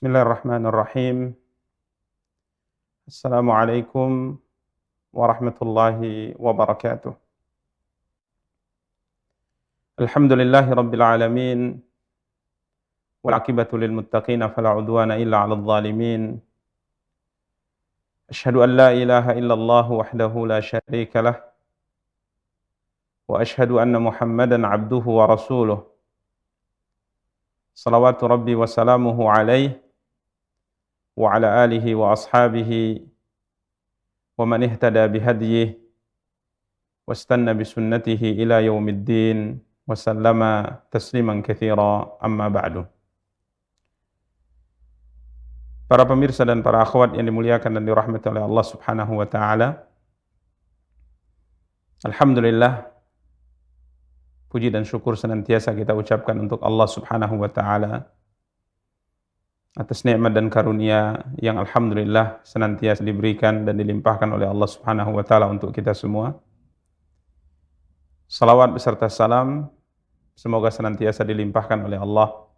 Bismillahirrahmanirrahim. Assalamualaikum warahmatullahi wabarakatuh. Alhamdulillahi rabbil alamin. Wal aqibatu lil muttaqin fala udwana illa 'alal zalimin. Asyhadu an la ilaha illallah wahdahu la syarika lah. Wa asyhadu anna Muhammadan 'abduhu wa rasuluh. Salawatu rabbi wa salamuhu alaihi wa ala alihi wa ashabihi wa man ihtada bihadyihi wastanna bisunnatihi ila yaumiddin wa sallama tasliman katsira amma ba'du. Para pemirsa dan para akhwat yang dimuliakan dan dirahmati oleh Allah Subhanahu wa taala. Alhamdulillah, puji dan syukur senantiasa kita ucapkan untuk Allah Subhanahu wa taala atas nikmat dan karunia yang alhamdulillah senantiasa diberikan dan dilimpahkan oleh Allah Subhanahu wa taala untuk kita semua. Salawat beserta salam semoga senantiasa dilimpahkan oleh Allah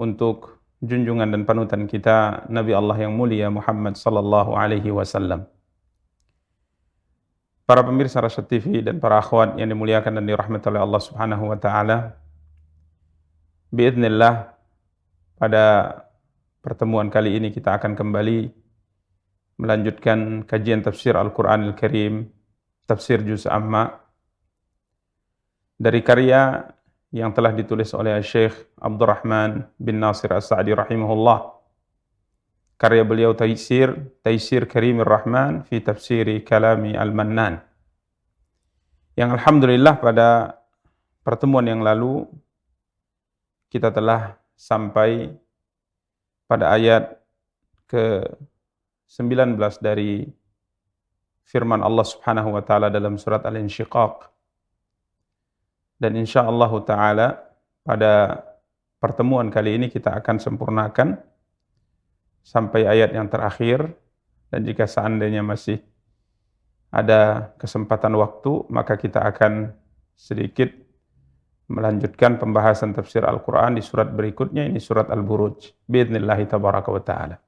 untuk junjungan dan panutan kita Nabi Allah yang mulia Muhammad sallallahu alaihi wasallam. Para pemirsa Rasyad TV dan para akhwat yang dimuliakan dan dirahmati oleh Allah Subhanahu wa taala. Biidznillah, pada pertemuan kali ini kita akan kembali melanjutkan kajian tafsir Al-Qur'anil Karim, tafsir juz amma dari karya yang telah ditulis oleh Syekh Abdurrahman bin Nasir As-Sa'di rahimahullah. Karya beliau Taisir Karimir Rahman fi Tafsiri Kalami Al-Mannan. Yang alhamdulillah pada pertemuan yang lalu kita telah sampai pada ayat ke-19 dari firman Allah Subhanahu wa taala dalam surat Al-Insyiqaq. Dan insyaallah taala pada pertemuan kali ini kita akan sempurnakan sampai ayat yang terakhir, dan jika seandainya masih ada kesempatan waktu maka kita akan sedikit melanjutkan pembahasan tafsir Al-Qur'an di surat berikutnya, ini surat Al-Buruj biidznillah tabaraka wa taala.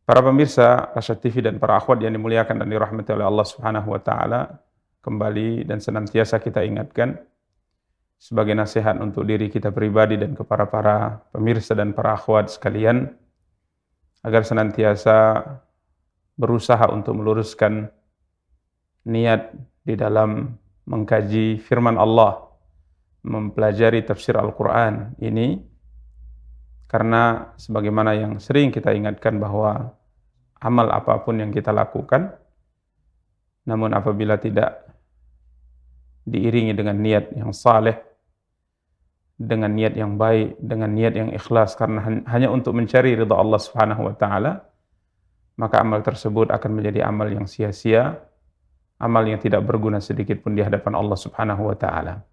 Para pemirsa Rasyad TV dan para akhwat yang dimuliakan dan dirahmati oleh Allah Subhanahu wa taala, kembali dan senantiasa kita ingatkan sebagai nasihat untuk diri kita pribadi dan kepada para pemirsa dan para akhwat sekalian agar senantiasa berusaha untuk meluruskan niat di dalam mengkaji firman Allah, mempelajari tafsir Al-Qur'an ini, karena sebagaimana yang sering kita ingatkan bahwa amal apapun yang kita lakukan, namun apabila tidak diiringi dengan niat yang saleh, dengan niat yang baik, dengan niat yang ikhlas karena hanya untuk mencari ridha Allah Subhanahu wa taala, maka amal tersebut akan menjadi amal yang sia-sia, amal yang tidak berguna sedikit pun di hadapan Allah Subhanahu wa taala.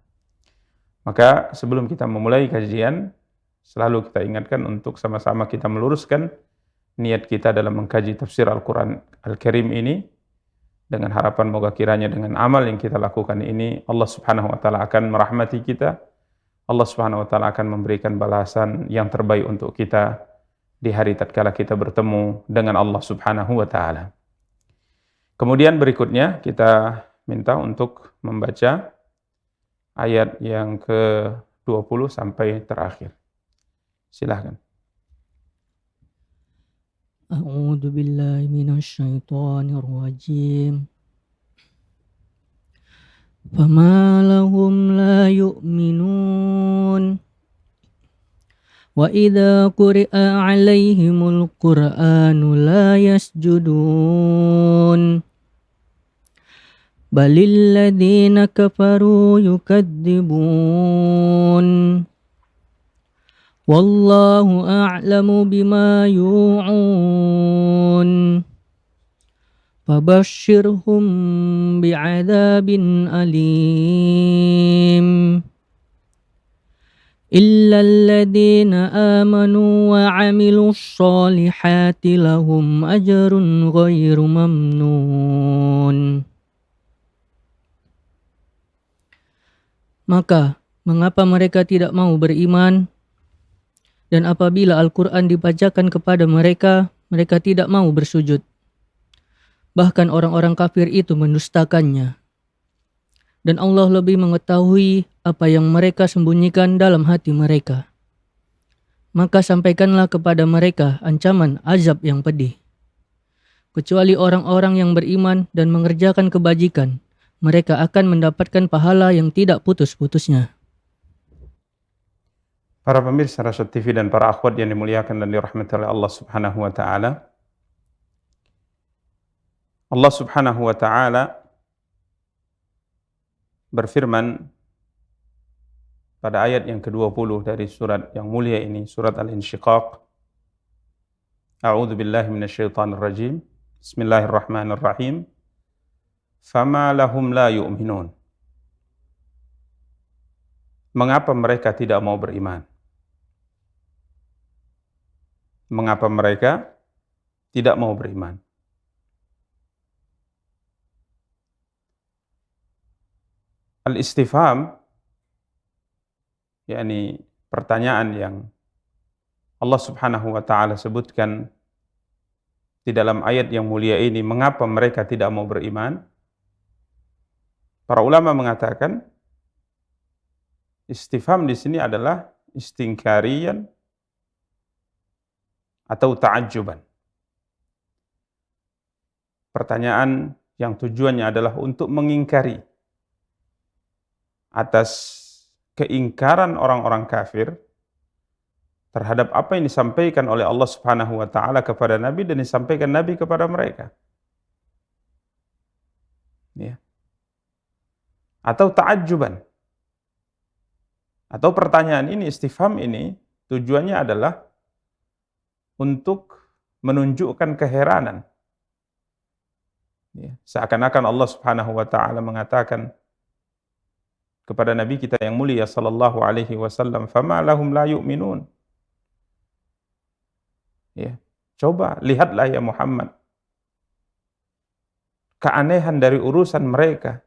Maka sebelum kita memulai kajian, selalu kita ingatkan untuk sama-sama kita meluruskan niat kita dalam mengkaji tafsir Al-Qur'an Al-Karim ini, dengan harapan moga kiranya dengan amal yang kita lakukan ini Allah Subhanahu wa taala akan merahmati kita. Allah Subhanahu wa taala akan memberikan balasan yang terbaik untuk kita di hari tatkala kita bertemu dengan Allah Subhanahu wa taala. Kemudian berikutnya kita minta untuk membaca ayat yang ke-20 sampai terakhir. Silakan. A'udzu billahi minasy syaithanir rajim. Fama lahum la yu'minun wa idza quri'a 'alaihimul qur'anu la yasjudun balil ladzina kafaru yukadzibun wallahu a'lamu bima yu'un fabashshirhum bi'adzabin alim illa alladhina amanu wa 'amilus sholihati lahum ajrun ghairu mamnun. Maka mengapa mereka tidak mau beriman Dan apabila Al-Quran dibacakan kepada mereka, mereka tidak mau bersujud. Bahkan orang-orang kafir itu mendustakannya. Dan Allah lebih mengetahui apa yang mereka sembunyikan dalam hati mereka. Maka sampaikanlah kepada mereka ancaman azab yang pedih. Kecuali orang-orang yang beriman dan mengerjakan kebajikan, mereka akan mendapatkan pahala yang tidak putus-putusnya. Para pemirsa Rasyad TV dan para akhwat yang dimuliakan dan dirahmati oleh Allah Subhanahu wa taala. Allah Subhanahu wa taala berfirman pada ayat yang ke-20 dari surat yang mulia ini, surat Al-Insyiqaq. A'udzu billahi minasyaitonir rajim. Bismillahirrahmanirrahim. Fama lahum la yu'minun. Mengapa mereka tidak mau beriman? Mengapa mereka tidak mau beriman? Al-istifham, yakni pertanyaan yang Allah Subhanahu wa taala sebutkan di dalam ayat yang mulia ini, mengapa mereka tidak mau beriman? Para ulama mengatakan istifham di sini adalah istingkarian atau ta'ajjuban. Pertanyaan yang tujuannya adalah untuk mengingkari atas keingkaran orang-orang kafir terhadap apa yang disampaikan oleh Allah Subhanahu wa taala kepada Nabi dan disampaikan Nabi kepada mereka. Ya. Atau ta'ajjuban. Atau pertanyaan ini, istifham ini tujuannya adalah untuk menunjukkan keheranan. Ya. Seakan-akan Allah Subhanahu wa taala mengatakan kepada Nabi kita yang mulia sallallahu alaihi wasallam, "Fama lahum la yu'minun." Ya. Coba lihatlah ya Muhammad, keanehan dari urusan mereka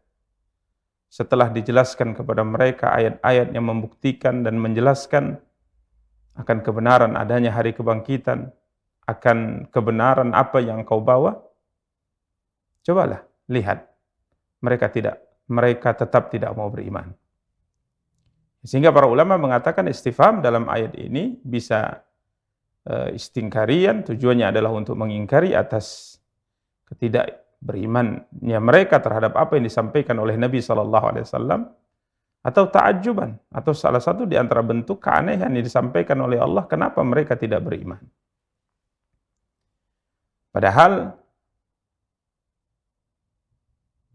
setelah dijelaskan kepada mereka ayat-ayat yang membuktikan dan menjelaskan akan kebenaran adanya hari kebangkitan, akan kebenaran apa yang kau bawa. Cobalah lihat, mereka tetap tidak mau beriman. Sehingga para ulama mengatakan istifham dalam ayat ini bisa istingkarian, tujuannya adalah untuk mengingkari atas ketidakberimannya mereka terhadap apa yang disampaikan oleh Nabi SAW, atau ta'ajjuban, atau salah satu di antara bentuk keanehan yang disampaikan oleh Allah, kenapa mereka tidak beriman. Padahal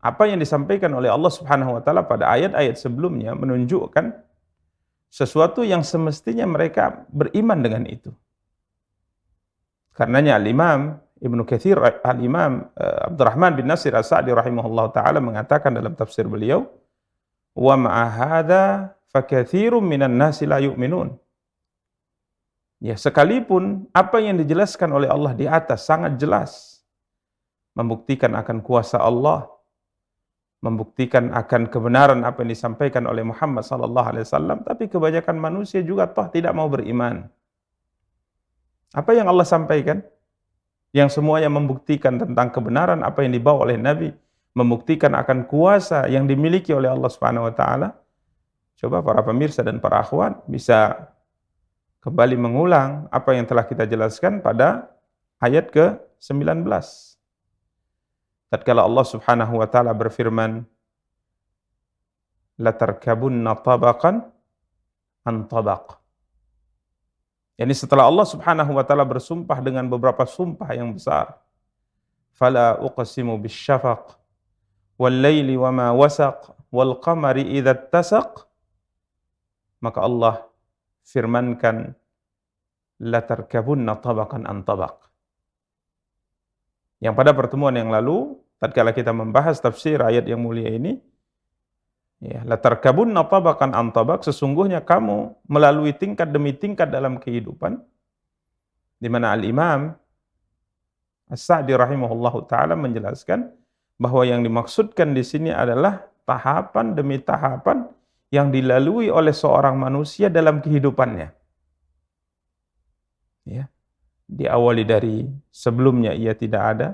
apa yang disampaikan oleh Allah Subhanahu wa taala pada ayat-ayat sebelumnya menunjukkan sesuatu yang semestinya mereka beriman dengan itu. Karenanya Al-Imam Ibnu Katsir, Al-Imam Abdurrahman bin Nasir As-Sa'di rahimahullah taala mengatakan dalam tafsir beliau, wa ma'a hadza fakatsirun minan nasi la yu'minun. Ya, sekalipun apa yang dijelaskan oleh Allah di atas sangat jelas membuktikan akan kuasa Allah, membuktikan akan kebenaran apa yang disampaikan oleh Muhammad sallallahu alaihi wasallam, tapi kebanyakan manusia juga toh tidak mau beriman. Apa yang Allah sampaikan? Yang semuanya membuktikan tentang kebenaran apa yang dibawa oleh Nabi, membuktikan akan kuasa yang dimiliki oleh Allah Subhanahu wa taala. Coba para pemirsa dan para akhwat bisa kembali mengulang apa yang telah kita jelaskan pada ayat ke-19. Tatkala Allah Subhanahu wa taala berfirman, la tarkabunna tabaqan an tabaq. Yani setelah Allah Subhanahu wa taala bersumpah dengan beberapa sumpah yang besar, fala uqsimu bisyafaq wal laili wama wasaq wal qamari idza ittasaq, maka Allah firmankan la tarkabunna tabaqan an tabaq. Yang pada pertemuan yang lalu tatkala kita membahas tafsir ayat yang mulia ini, ya, la tarkabunna tabaqan an tabaq, sesungguhnya kamu melalui tingkat demi tingkat dalam kehidupan, di mana Al-Imam As-Sa'di rahimahullahu taala menjelaskan bahwa yang dimaksudkan di sini adalah tahapan demi tahapan yang dilalui oleh seorang manusia dalam kehidupannya. Ya, diawali dari sebelumnya ia tidak ada,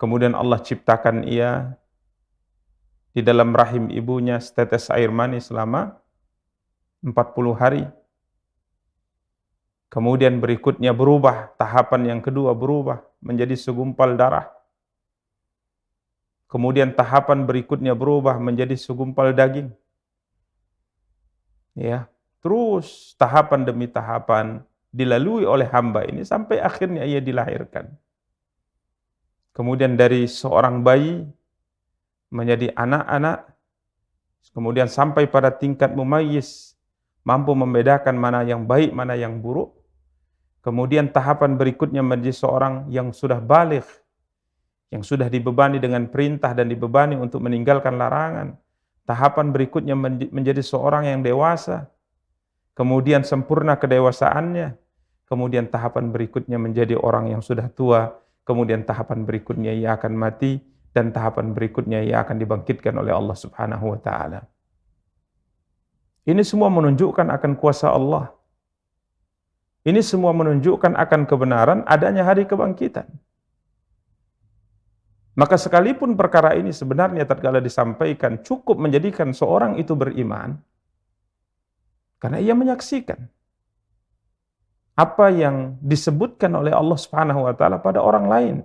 kemudian Allah ciptakan ia di dalam rahim ibunya setetes air mani selama 40 hari. Kemudian berikutnya berubah, tahapan yang kedua berubah menjadi segumpal darah. Kemudian tahapan berikutnya berubah menjadi segumpal daging. Ya, terus tahapan demi tahapan dilalui oleh hamba ini sampai akhirnya ia dilahirkan. Kemudian dari seorang bayi menjadi anak-anak, kemudian sampai pada tingkat mumayyiz, mampu membedakan mana yang baik, mana yang buruk. Kemudian tahapan berikutnya menjadi seorang yang sudah baligh, yang sudah dibebani dengan perintah dan dibebani untuk meninggalkan larangan. Tahapan berikutnya menjadi seorang yang dewasa, kemudian sempurna kedewasaannya. Kemudian tahapan berikutnya menjadi orang yang sudah tua, kemudian tahapan berikutnya ia akan mati, dan tahapan berikutnya ia akan dibangkitkan oleh Allah Subhanahu wa taala. Ini semua menunjukkan akan kuasa Allah. Ini semua menunjukkan akan kebenaran adanya hari kebangkitan. Maka sekalipun perkara ini sebenarnya tatkala disampaikan cukup menjadikan seorang itu beriman, karena ia menyaksikan apa yang disebutkan oleh Allah Subhanahu wa taala pada orang lain.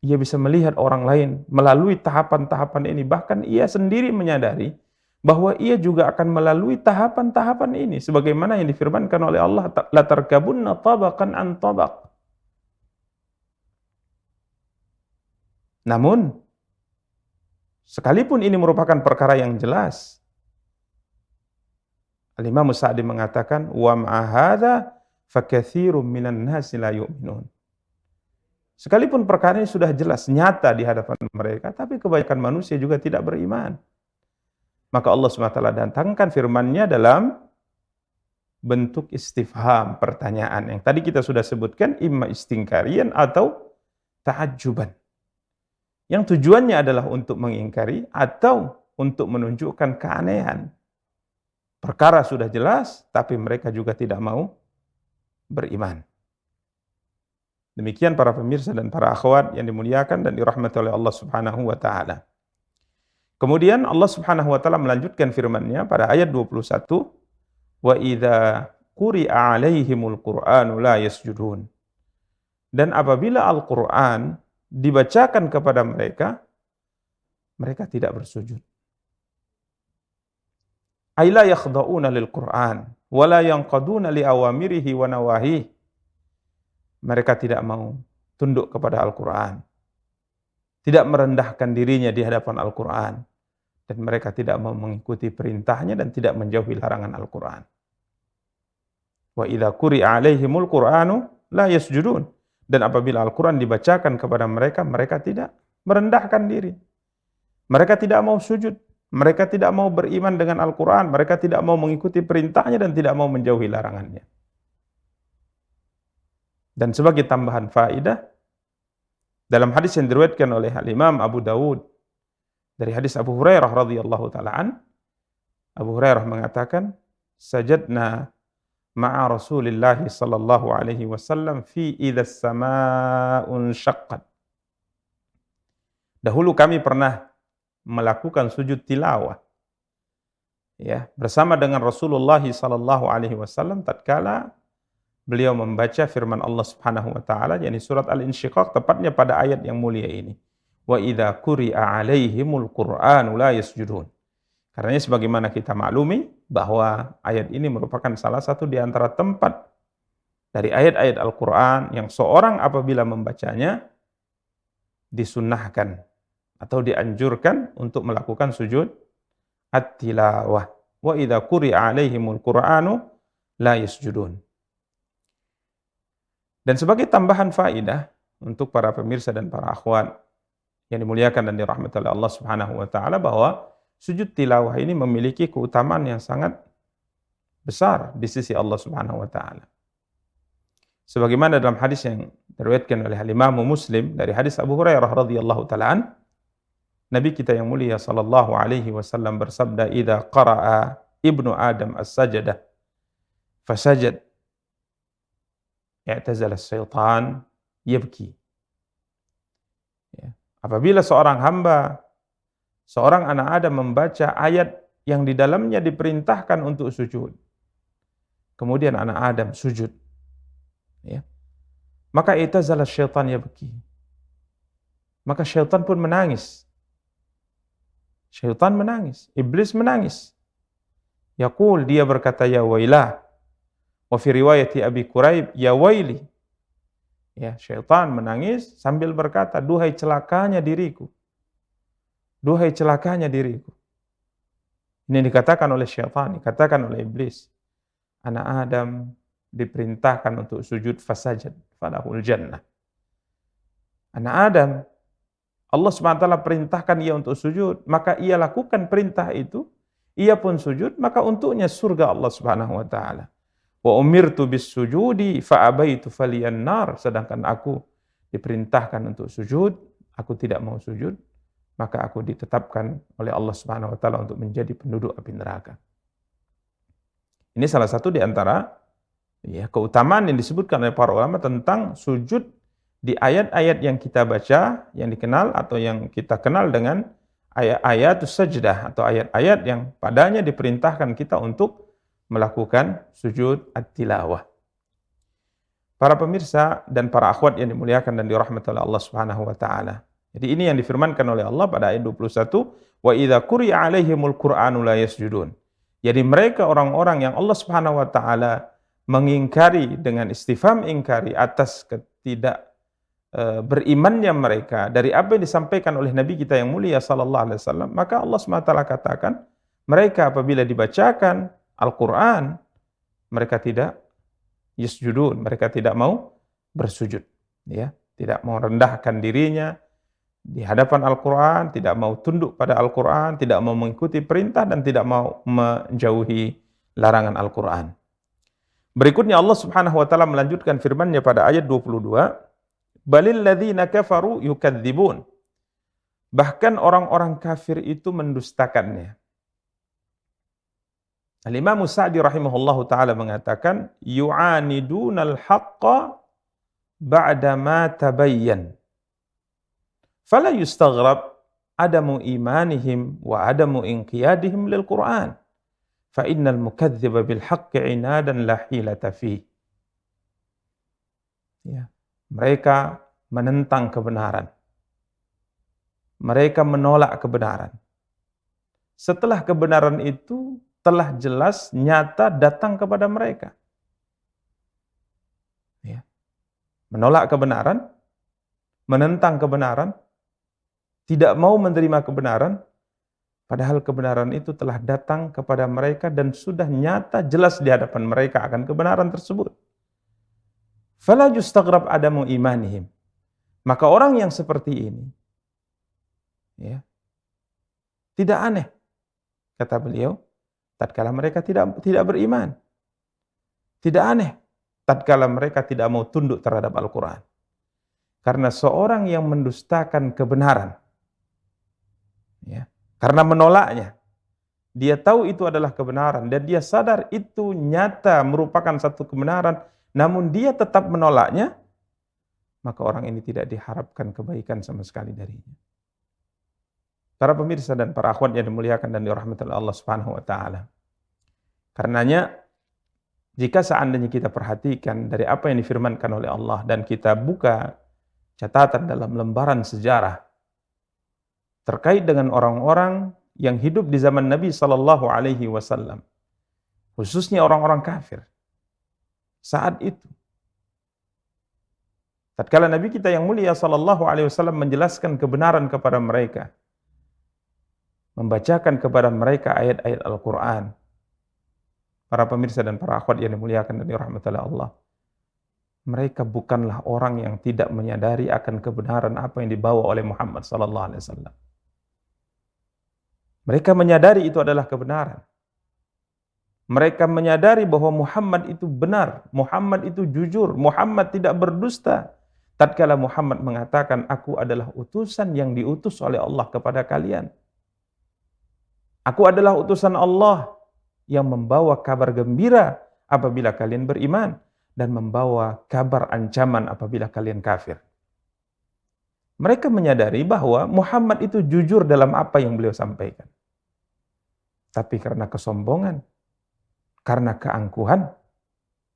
Ia bisa melihat orang lain melalui tahapan-tahapan ini, bahkan ia sendiri menyadari bahwa ia juga akan melalui tahapan-tahapan ini sebagaimana yang difirmankan oleh Allah, la tarkabunna tabaqan an tabaq. Namun sekalipun ini merupakan perkara yang jelas, Al-Imam Sa'di mengatakan wa ma'a hadza fakatsirun minan nasi la yu'minun. Sekalipun perkara ini sudah jelas nyata di hadapan mereka, tapi kebanyakan manusia juga tidak beriman. Maka Allah SWT datangkan firman-Nya dalam bentuk istifham, pertanyaan yang tadi kita sudah sebutkan, imma istingkarian atau ta'ajjuban. Yang tujuannya adalah untuk mengingkari atau untuk menunjukkan keanehan. Perkara sudah jelas, tapi mereka juga tidak mau beriman. Demikian para pemirsa dan para akhwat yang dimuliakan dan dirahmati oleh Allah Subhanahu wa taala. Kemudian Allah Subhanahu wa taala melanjutkan firman-Nya pada ayat 21, wa idza quri'a 'alaihimul qur'anu la yasjudun. Dan apabila Al-Qur'an dibacakan kepada mereka, mereka tidak bersujud. Ay la yakhda'una lil Qur'an wa la yanqaduna li awamirihi wa nawahihi. Mereka tidak mau tunduk kepada Al-Qur'an, tidak merendahkan dirinya di hadapan Al-Qur'an, dan mereka tidak mau mengikuti perintahnya dan tidak menjauhi larangan Al-Qur'an. Wa idza quri'a 'alaihimul Qur'anu la yasjudun. Dan apabila Al-Quran dibacakan kepada mereka, mereka tidak merendahkan diri. Mereka tidak mau sujud. Mereka tidak mau beriman dengan Al-Quran. Mereka tidak mau mengikuti perintahnya dan tidak mau menjauhi larangannya. Dan sebagai tambahan faedah, dalam hadis yang diriwayatkan oleh Imam Abu Dawud, dari hadis Abu Hurairah radhiyallahu ta'ala Abu Hurairah mengatakan, sajadna ma'a Rasulillah sallallahu alaihi wasallam fi idza as-samaa'un syaqqat. Dahulu kami pernah melakukan sujud tilawah ya bersama dengan Rasulullah sallallahu alaihi wasallam tatkala beliau membaca firman Allah Subhanahu wa taala yakni surat Al-Insyiqaq, tepatnya pada ayat yang mulia ini. Wa idza quri'a 'alaihimul Qur'anu la yasjudun. Karena sebagaimana kita maklumi bahwa ayat ini merupakan salah satu di antara tempat dari ayat-ayat Al-Quran yang seorang apabila membacanya disunnahkan atau dianjurkan untuk melakukan sujud at-tilawah. Wa idza quri'a 'alaihimul Qur'anu la yasjudun. Dan sebagai tambahan faedah untuk para pemirsa dan para akhwat yang dimuliakan dan dirahmati oleh Allah Subhanahu wa taala, bahwa sujud tilawah ini memiliki keutamaan yang sangat besar di sisi Allah Subhanahu wa taala. Sebagaimana dalam hadis yang diriwayatkan oleh Imam Muslim dari hadis Abu Hurairah radhiyallahu taala, Nabi kita yang mulia sallallahu alaihi wasallam bersabda, "Idza qara'a ibnu Adam as-sajdah fasajad i'tazala syaitan yabki. Ya. Apabila seorang hamba, seorang anak Adam membaca ayat yang di dalamnya diperintahkan untuk sujud, kemudian anak Adam sujud, ya, maka i'tazala syaitan yabki. Maka syaitan pun menangis. Syaitan menangis, iblis menangis. Yaqul, dia berkata, ya wailah. Wa fi riwayati Abi Quraib, ya waili. Ya, syaitan menangis sambil berkata, duhai celakanya diriku. Duhai celakanya diriku. Ini dikatakan oleh syaitan, dikatakan oleh iblis. Anak Adam diperintahkan untuk sujud fasajad falahul jannah. Anak Adam, Allah SWT perintahkan ia untuk sujud, maka ia lakukan perintah itu, ia pun sujud, maka untuknya surga Allah Subhanahu wa taala. Wa umirtu bis sujudi fa abaitu faliyan nar, sedangkan aku diperintahkan untuk sujud, aku tidak mau sujud, maka aku ditetapkan oleh Allah Subhanahu wa taala untuk menjadi penduduk api neraka. Ini salah satu di antara keutamaan yang disebutkan oleh para ulama tentang sujud di ayat-ayat yang kita baca, yang dikenal atau yang kita kenal dengan ayat-ayatus sajdah atau ayat-ayat yang padanya diperintahkan kita untuk melakukan sujud at-tilawah. Para pemirsa dan para akhwat yang dimuliakan dan dirahmati oleh Allah Subhanahu wa taala. Jadi ini yang difirmankan oleh Allah pada ayat 21, wa idza quri'a 'alaihimul qur'anu la yasjudun. Jadi mereka orang-orang yang Allah Subhanahu wa taala mengingkari dengan istifham ingkari atas berimannya mereka dari apa yang disampaikan oleh Nabi kita yang mulia sallallahu alaihi wasallam, maka Allah SWT katakan, mereka apabila dibacakan Al-Qur'an, mereka tidak yasjudun, mereka tidak mau bersujud, ya, tidak mau rendahkan dirinya di hadapan Al-Qur'an, tidak mau tunduk pada Al-Qur'an, tidak mau mengikuti perintah dan tidak mau menjauhi larangan Al-Qur'an. Berikutnya Allah Subhanahu wa taala melanjutkan firman-Nya pada ayat 22, balil ladzina kafaru yukadzibun. Bahkan orang-orang kafir itu mendustakannya. Al-Imam Sa'di rahimahullahu taala mengatakan, yu'anidunal haqqa ba'da ma tabayyan. Fala yustaghrab adamu imanihim wa adamu inqiyadihim lil Qur'an. Fa innal mukadziba bil haqqi inadan la hilata fi. Ya. Mereka menentang kebenaran. Mereka menolak kebenaran. Setelah kebenaran itu telah jelas, nyata datang kepada mereka. Ya. Menolak kebenaran, menentang kebenaran, tidak mau menerima kebenaran, padahal kebenaran itu telah datang kepada mereka dan sudah nyata jelas di hadapan mereka akan kebenaran tersebut. Fala yustaghrab adamu imanihim. Maka orang yang seperti ini, ya, tidak aneh, kata beliau, tatkala mereka tidak beriman. Tidak aneh, tatkala mereka tidak mau tunduk terhadap Al-Quran. Karena seorang yang mendustakan kebenaran, ya, karena menolaknya, dia tahu itu adalah kebenaran dan dia sadar itu nyata merupakan satu kebenaran, namun dia tetap menolaknya, maka orang ini tidak diharapkan kebaikan sama sekali darinya. Para pemirsa dan para akhwat yang dimuliakan dan dirahmati Allah Subhanahu wa taala. Karenanya jika seandainya kita perhatikan dari apa yang difirmankan oleh Allah dan kita buka catatan dalam lembaran sejarah terkait dengan orang-orang yang hidup di zaman Nabi sallallahu alaihi wasallam, khususnya orang-orang kafir saat itu, tatkala Nabi kita yang mulia sallallahu alaihi wasallam menjelaskan kebenaran kepada mereka, membacakan kepada mereka ayat-ayat Al-Quran, para pemirsa dan para akhwat yang dimuliakan dan dirahmati Allah, mereka bukanlah orang yang tidak menyadari akan kebenaran apa yang dibawa oleh Muhammad sallallahu alaihi wasallam. Mereka menyadari itu adalah kebenaran. Mereka menyadari bahwa Muhammad itu benar, Muhammad itu jujur, Muhammad tidak berdusta. Tatkala Muhammad mengatakan, aku adalah utusan yang diutus oleh Allah kepada kalian. Aku adalah utusan Allah yang membawa kabar gembira apabila kalian beriman. dan membawa kabar ancaman apabila kalian kafir. Mereka menyadari bahwa Muhammad itu jujur dalam apa yang beliau sampaikan. Tapi karena kesombongan, karena keangkuhan,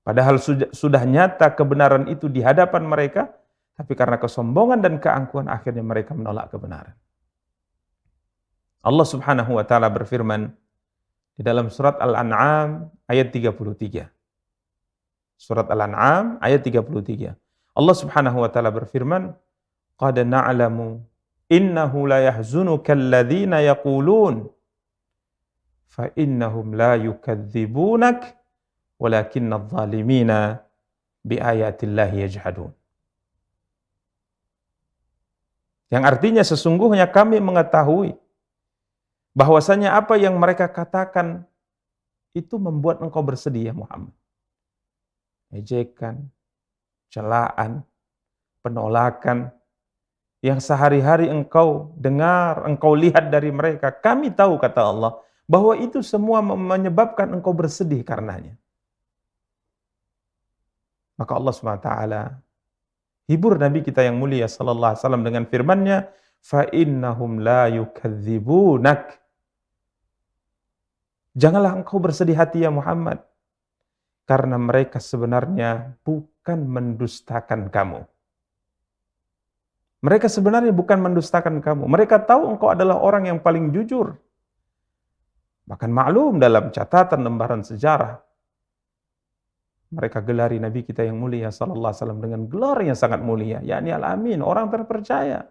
padahal sudah nyata kebenaran itu di hadapan mereka, tapi karena kesombongan dan keangkuhan akhirnya mereka menolak kebenaran. Allah Subhanahu wa taala berfirman di dalam surat Al-An'am ayat 33. Surat Al-An'am ayat 33. Allah Subhanahu wa taala berfirman, "Qad na'lamu innahu la yahzunuka alladhina yaqulun fa innahum la yukadzibunak walakinna adh-dhalimina bi ayatillahi yajhadun." Yang artinya sesungguhnya kami mengetahui bahwasanya apa yang mereka katakan itu membuat engkau bersedih ya Muhammad. Ejekan, celaan, penolakan yang sehari-hari engkau dengar, engkau lihat dari mereka. Kami tahu, kata Allah, bahwa itu semua menyebabkan engkau bersedih karenanya. Maka Allah SWT hibur Nabi kita yang mulia sallallahu alaihi wasallam dengan firman-Nya, "Fa innahum la yukadzibunak." Janganlah engkau bersedih hati ya Muhammad, karena mereka sebenarnya bukan mendustakan kamu. Mereka sebenarnya bukan mendustakan kamu. Mereka tahu engkau adalah orang yang paling jujur. Bahkan maklum dalam catatan lembaran sejarah, mereka gelari Nabi kita yang mulia sallallahu alaihi wasallam dengan gelar yang sangat mulia, yakni Al-Amin, orang terpercaya.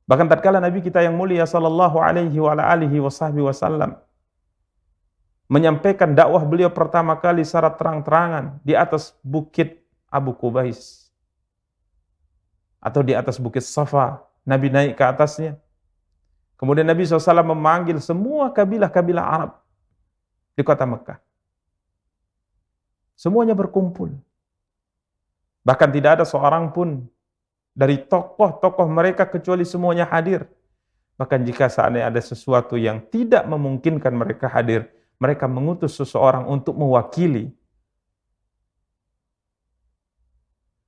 Bahkan tatkala Nabi kita yang mulia sallallahu alaihi wasallam menyampaikan dakwah beliau pertama kali secara terang-terangan di atas bukit Abu Qubais atau di atas bukit Safa, Nabi naik ke atasnya. Kemudian Nabi SAW memanggil semua kabilah-kabilah Arab di kota Mekah. Semuanya berkumpul. Bahkan tidak ada seorang pun dari tokoh-tokoh mereka kecuali semuanya hadir. Bahkan jika seandainya ada sesuatu yang tidak memungkinkan mereka hadir, mereka mengutus seseorang untuk mewakili,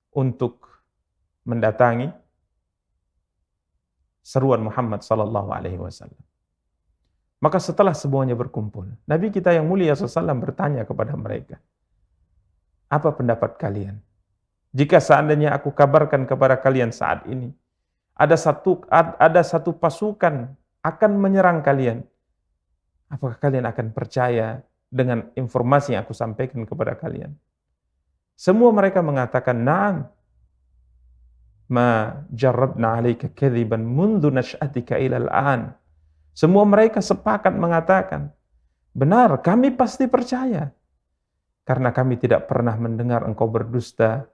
untuk mendatangi seruan Muhammad sallallahu alaihi wasallam. Maka setelah semuanya berkumpul, Nabi kita yang mulia SAW bertanya kepada mereka, "Apa pendapat kalian? Jika seandainya aku kabarkan kepada kalian saat ini, ada satu pasukan akan menyerang kalian, apakah kalian akan percaya dengan informasi yang aku sampaikan kepada kalian?" Semua mereka mengatakan, "Na'am. Ma jarrabna 'alaika kadziban mundu nash'atika ila al-an." Semua mereka sepakat mengatakan, "Benar, kami pasti percaya. Karena kami tidak pernah mendengar engkau berdusta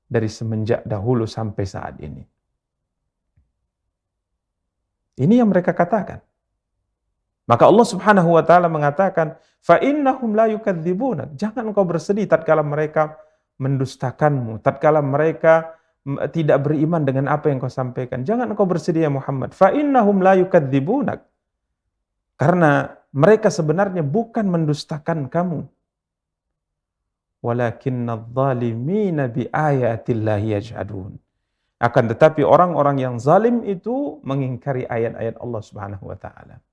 dari semenjak dahulu sampai saat ini." Ini yang mereka katakan. Maka Allah Subhanahu wa taala mengatakan, "Fa innahum la yukadzibunak." Jangan engkau bersedih tatkala mereka mendustakanmu, tatkala mereka tidak beriman dengan apa yang kau sampaikan. Jangan engkau bersedih ya Muhammad. Fa innahum la yukadzibunak. Karena mereka sebenarnya bukan mendustakan kamu. Walakinnadz zalimina bi ayatillahi yajhadun. Akan tetapi orang-orang yang zalim itu mengingkari ayat-ayat Allah Subhanahu wa taala.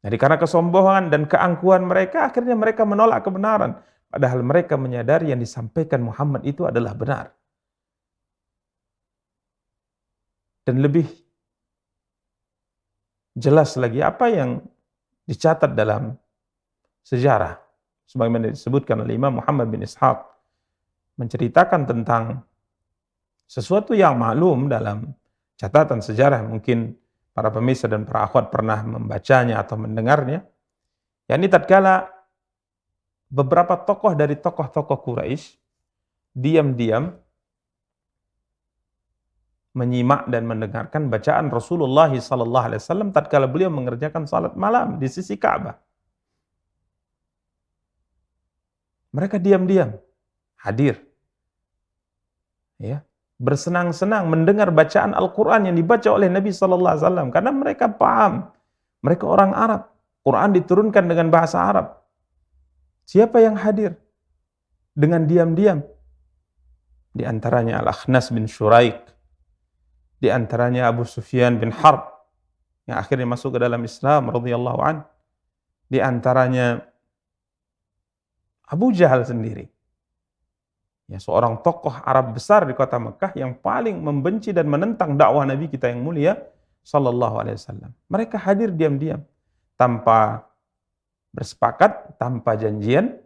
Jadi karena kesombongan dan keangkuhan mereka, akhirnya mereka menolak kebenaran. Padahal mereka menyadari yang disampaikan Muhammad itu adalah benar. Dan lebih jelas lagi apa yang dicatat dalam sejarah, sebagaimana disebutkan oleh Imam Muhammad bin Ishaq, menceritakan tentang sesuatu yang maklum dalam catatan sejarah, mungkin para pemirsa dan para akhwat pernah membacanya atau mendengarnya, yakni tatkala beberapa tokoh dari tokoh-tokoh Quraisy diam-diam menyimak dan mendengarkan bacaan Rasulullah SAW tatkala beliau mengerjakan salat malam di sisi Ka'bah. Mereka diam-diam hadir, ya, bersenang-senang mendengar bacaan Al-Quran yang dibaca oleh Nabi SAW, karena mereka paham, mereka orang Arab, Quran diturunkan dengan bahasa Arab. Siapa yang hadir? dengan diam-diam. Di antaranya Al-Akhnas bin Syuraik, di antaranya Abu Sufyan bin Harb yang akhirnya masuk ke dalam Islam radhiyallahu an, di antaranya Abu Jahal sendiri. Ya, seorang tokoh Arab besar di kota Mekah yang paling membenci dan menentang dakwah Nabi kita yang mulia sallallahu alaihi wasallam. Mereka hadir diam-diam tanpa bersepakat, tanpa janjian.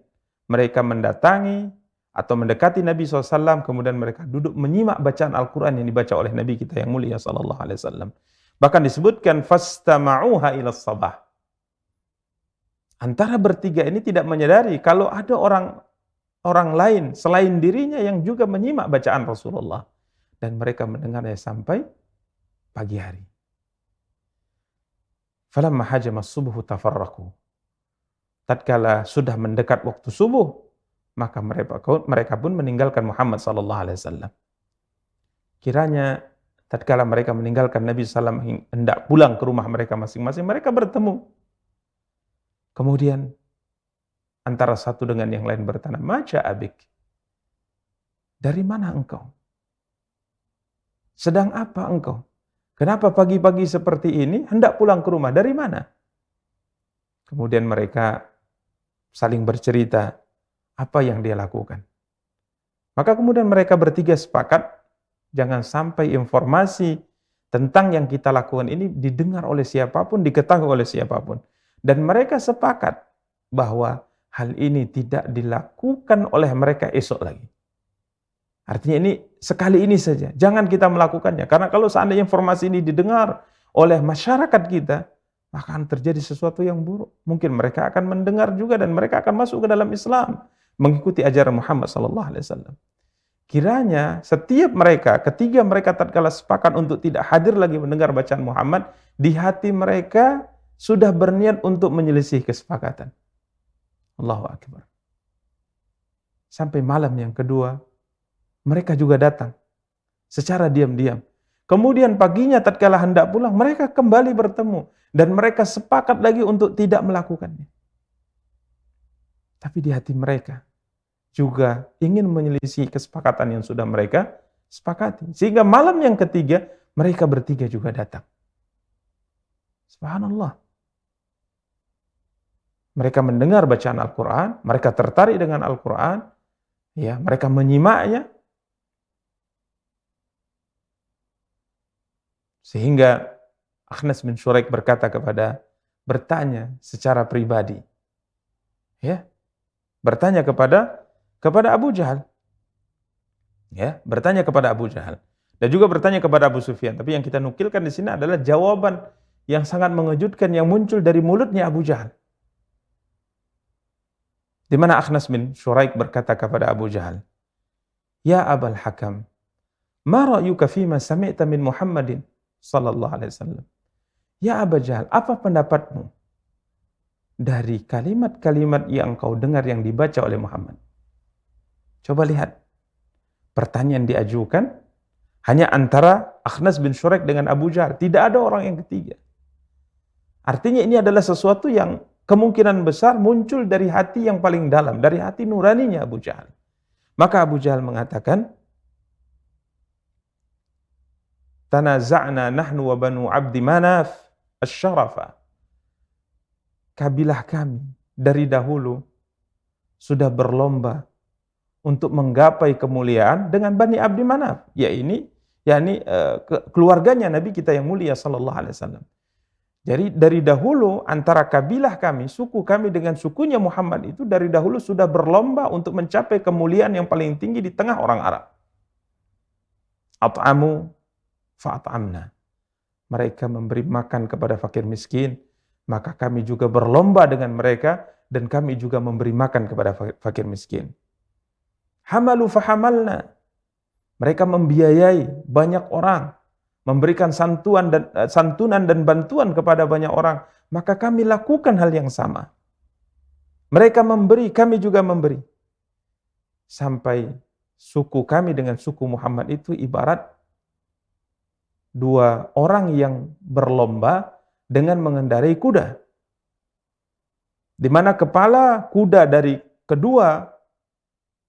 Mereka mendatangi atau mendekati Nabi SAW, kemudian mereka duduk menyimak bacaan Al-Quran yang dibaca oleh Nabi kita yang mulia sallallahu alaihi wasallam. Bahkan disebutkan fastama'uha ila sabah. Antara bertiga ini tidak menyadari kalau ada orang lain selain dirinya yang juga menyimak bacaan Rasulullah, dan mereka mendengarnya sampai pagi hari. Falamma hajama subuhu tafarraqu. Tatkala sudah mendekat waktu subuh, maka mereka pun meninggalkan Muhammad sallallahu alaihi wasallam. Kiranya tatkala mereka meninggalkan Nabi sallallahu alaihi wasallam hendak pulang ke rumah mereka masing-masing, mereka bertemu. Kemudian antara satu dengan yang lain bertanya, "Maja abik?" Dari mana engkau? Sedang apa engkau? Kenapa pagi-pagi seperti ini hendak pulang ke rumah? Dari mana? Kemudian mereka saling bercerita apa yang dia lakukan. Maka kemudian mereka bertiga sepakat, jangan sampai informasi tentang yang kita lakukan ini didengar oleh siapapun, diketahui oleh siapapun. Dan mereka sepakat bahwa hal ini tidak dilakukan oleh mereka esok lagi. Artinya ini sekali ini saja, jangan kita melakukannya. Karena kalau seandainya informasi ini didengar oleh masyarakat kita, maka akan terjadi sesuatu yang buruk. Mungkin mereka akan mendengar juga dan mereka akan masuk ke dalam Islam, mengikuti ajaran Muhammad SAW. Kiranya setiap mereka, ketiga mereka tatkala sepakat untuk tidak hadir lagi mendengar bacaan Muhammad, di hati mereka sudah berniat untuk menyelisih kesepakatan. Allahu Akbar. Sampai malam yang kedua, mereka juga datang secara diam-diam. Kemudian paginya tatkala hendak pulang, mereka kembali bertemu dan mereka sepakat lagi untuk tidak melakukannya. Tapi di hati mereka juga ingin menyelisih kesepakatan yang sudah mereka sepakati. Sehingga malam yang ketiga, mereka bertiga juga datang. Subhanallah. Mereka mendengar bacaan Al-Quran, mereka tertarik dengan Al-Quran, ya, mereka menyimaknya, sehingga Akhnas bin Syuraik bertanya secara pribadi, ya, bertanya kepada Abu Jahal, ya, bertanya kepada Abu Jahal, dan juga bertanya kepada Abu Sufyan. Tapi yang kita nukilkan di sini adalah jawaban yang sangat mengejutkan yang muncul dari mulutnya Abu Jahal. Di mana Akhnas bin Syuraik berkata kepada Abu Jahal, "Ya Abal Hakam, ma ra'yuka fima sami'ta min Muhammadin sallallahu alaihi wasallam?" Ya Abu Jahal, apa pendapatmu dari kalimat-kalimat yang kau dengar yang dibaca oleh Muhammad? Coba lihat. Pertanyaan diajukan hanya antara Akhnas bin Syuraik dengan Abu Jahal, tidak ada orang yang ketiga. Artinya ini adalah sesuatu yang kemungkinan besar muncul dari hati yang paling dalam, dari hati nuraninya Abu Jahal. Maka Abu Jahal mengatakan, "Tanaza'na nahnu wa banu Abdi Manaf asy-syarafa." Kabilah kami dari dahulu sudah berlomba untuk menggapai kemuliaan dengan Bani Abdi Manaf, yakni keluarganya Nabi kita yang mulia sallallahu alaihi wasallam. Jadi dari dahulu antara kabilah kami, suku kami dengan sukunya Muhammad itu dari dahulu sudah berlomba untuk mencapai kemuliaan yang paling tinggi di tengah orang Arab. At'amu fa'at'amna. Mereka memberi makan kepada fakir miskin, maka kami juga berlomba dengan mereka dan kami juga memberi makan kepada fakir miskin. Hamalu fahamalna. Mereka membiayai banyak orang, memberikan santunan dan bantuan kepada banyak orang, maka kami lakukan hal yang sama. Mereka memberi, kami juga memberi. Sampai suku kami dengan suku Muhammad itu ibarat dua orang yang berlomba dengan mengendarai kuda. Di mana kepala kuda dari kedua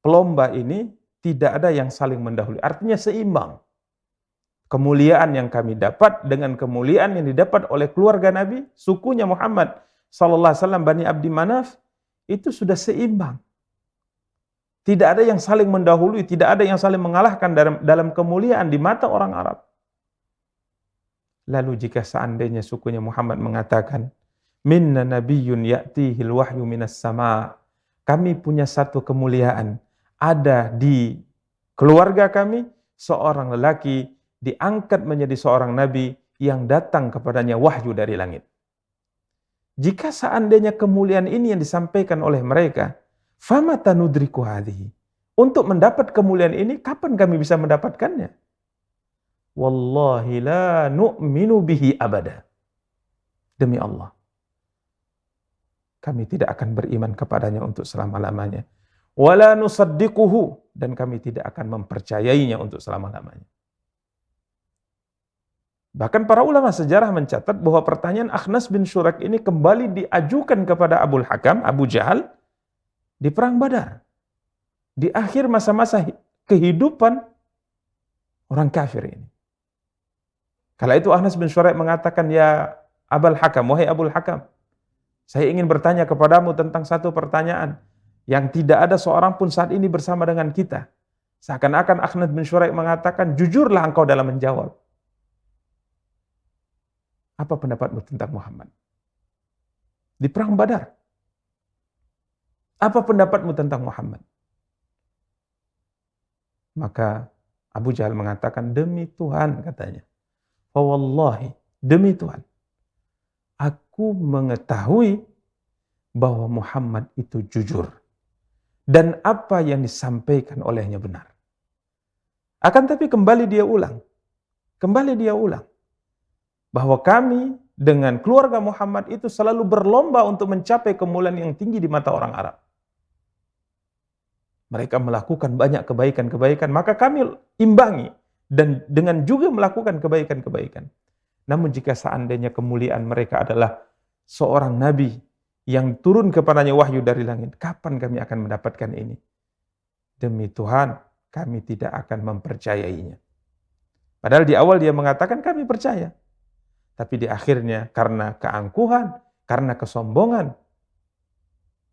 pelomba ini tidak ada yang saling mendahului. Artinya seimbang. Kemuliaan yang kami dapat dengan kemuliaan yang didapat oleh keluarga Nabi, sukunya Muhammad sallallahu alaihi wasallam Bani Abdi Manaf, itu sudah seimbang. Tidak ada yang saling mendahului, tidak ada yang saling mengalahkan dalam kemuliaan di mata orang Arab. Lalu jika seandainya sukunya Muhammad mengatakan, minna nabiyyun ya'tihil wahyu minas sama', kami punya satu kemuliaan, ada di keluarga kami seorang lelaki diangkat menjadi seorang nabi yang datang kepadanya wahyu dari langit. Jika seandainya kemuliaan ini yang disampaikan oleh mereka, famata nudriku hadhihi, untuk mendapat kemuliaan ini kapan kami bisa mendapatkannya? Wallahi la nu'minu bihi abada. Demi Allah, kami tidak akan beriman kepadanya untuk selama-lamanya. Wala nusaddiquhu, dan kami tidak akan mempercayainya untuk selama-lamanya. Bahkan para ulama sejarah mencatat bahwa pertanyaan Akhnas bin Syurak ini kembali diajukan kepada Abul Hakam, Abu Jahal, di Perang Badar. Di akhir masa-masa kehidupan orang kafir ini. Kala itu Akhnas bin Syurak mengatakan, ya Abul Hakam, wahai Abul Hakam, saya ingin bertanya kepadamu tentang satu pertanyaan yang tidak ada seorang pun saat ini bersama dengan kita. Seakan-akan Akhnas bin Syurak mengatakan, jujurlah engkau dalam menjawab. Apa pendapatmu tentang Muhammad? Di Perang Badar. Apa pendapatmu tentang Muhammad? Maka Abu Jahal mengatakan, demi Tuhan, katanya. Wallahi, demi Tuhan, aku mengetahui bahwa Muhammad itu jujur. Dan apa yang disampaikan olehnya benar. Akan tapi kembali dia ulang. Bahwa kami dengan keluarga Muhammad itu selalu berlomba untuk mencapai kemuliaan yang tinggi di mata orang Arab. Mereka melakukan banyak kebaikan-kebaikan, maka kami imbangi dan dengan juga melakukan kebaikan-kebaikan. Namun jika seandainya kemuliaan mereka adalah seorang nabi yang turun kepadanya wahyu dari langit, kapan kami akan mendapatkan ini? Demi Tuhan, kami tidak akan mempercayainya. Padahal di awal dia mengatakan kami percaya. Tapi di akhirnya karena keangkuhan, karena kesombongan,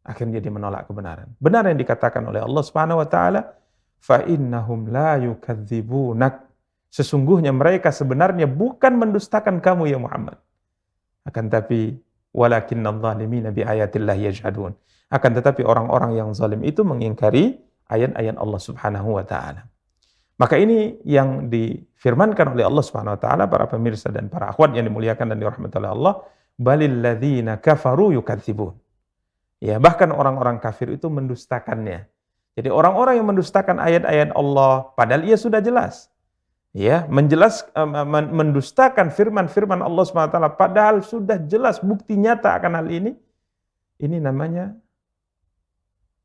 akhirnya dia menolak kebenaran. Benar yang dikatakan oleh Allah Subhanahu wa taala, fa innahum la yukadzibunak. Sesungguhnya mereka sebenarnya bukan mendustakan kamu ya Muhammad. Akan tapi walakinnadh dhalimina biayatillahi yajhadun. Akan tetapi orang-orang yang zalim itu mengingkari ayat-ayat Allah Subhanahu wa taala. Maka ini yang difirmankan oleh Allah Subhanahu wa taala, para pemirsa dan para akhwat yang dimuliakan dan dirahmati oleh Allah, balil ladzina kafaru yukadzibun. Ya, bahkan orang-orang kafir itu mendustakannya. Jadi orang-orang yang mendustakan ayat-ayat Allah padahal ia sudah jelas. Ya, mendustakan firman-firman Allah Subhanahu wa taala padahal sudah jelas bukti nyata akan hal ini. Ini namanya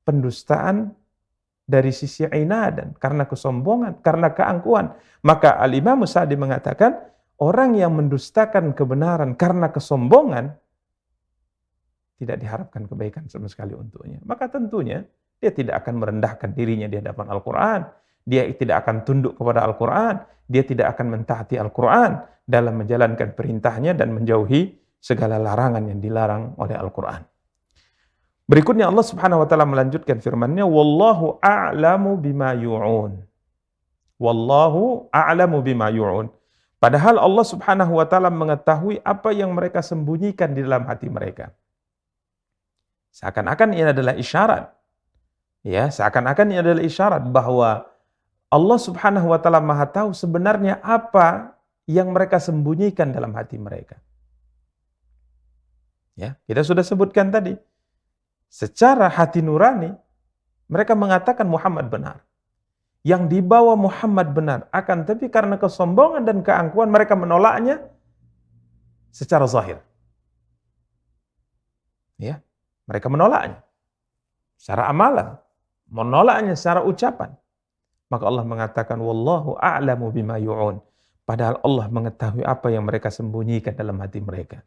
pendustaan dari sisi inadan, karena kesombongan, karena keangkuhan. Maka Al-Imam Sa'di mengatakan, orang yang mendustakan kebenaran karena kesombongan, tidak diharapkan kebaikan sama sekali untuknya. Maka tentunya, dia tidak akan merendahkan dirinya di hadapan Al-Quran. Dia tidak akan tunduk kepada Al-Quran. Dia tidak akan mentaati Al-Quran dalam menjalankan perintahnya dan menjauhi segala larangan yang dilarang oleh Al-Quran. Berikutnya Allah Subhanahu wa taala melanjutkan firman-Nya, wallahu a'lamu bima yu'un. Wallahu a'lamu bima yu'un. Padahal Allah Subhanahu wa taala mengetahui apa yang mereka sembunyikan di dalam hati mereka. Seakan-akan ini adalah isyarat. Ya, seakan-akan ini adalah isyarat bahwa Allah Subhanahu wa taala Maha tahu sebenarnya apa yang mereka sembunyikan dalam hati mereka. Ya, kita sudah sebutkan tadi. Secara hati nurani, mereka mengatakan Muhammad benar. Yang dibawa Muhammad benar. Akan tapi karena kesombongan dan keangkuhan, mereka menolaknya secara zahir. Ya, mereka menolaknya secara amalan, menolaknya secara ucapan. Maka Allah mengatakan, wallahu a'lamu bima yu'un. Padahal Allah mengetahui apa yang mereka sembunyikan dalam hati mereka.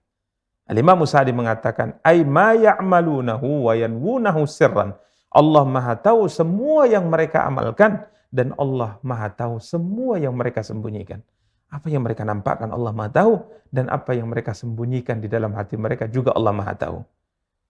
Al-Imam Sa'di mengatakan, ay ma ya'malunahu wa yanwunahu sirran Allah Maha tahu semua yang mereka amalkan, dan Allah Maha tahu semua yang mereka sembunyikan. Apa yang mereka nampakkan Allah Maha tahu, dan apa yang mereka sembunyikan di dalam hati mereka juga Allah Maha tahu.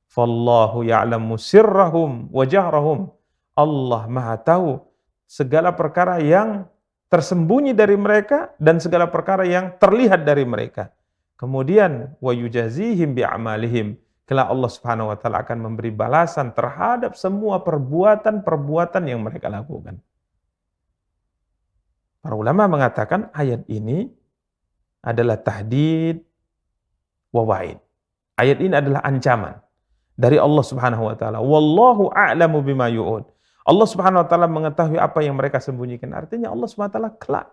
Fallahu ya'lamu sirrahum wa jahrahum. Allah Maha tahu segala perkara yang tersembunyi dari mereka dan segala perkara yang terlihat dari mereka. Kemudian wa yujazihim bi'amalihim. Kelak Allah Subhanahu wa taala akan memberi balasan terhadap semua perbuatan-perbuatan yang mereka lakukan. Para ulama mengatakan ayat ini adalah tahdid wa wa'id. Ayat ini adalah ancaman dari Allah Subhanahu wa taala. Wallahu a'lamu bima yu'ud. Allah Subhanahu wa taala mengetahui apa yang mereka sembunyikan. Artinya Allah Subhanahu wa taala kelak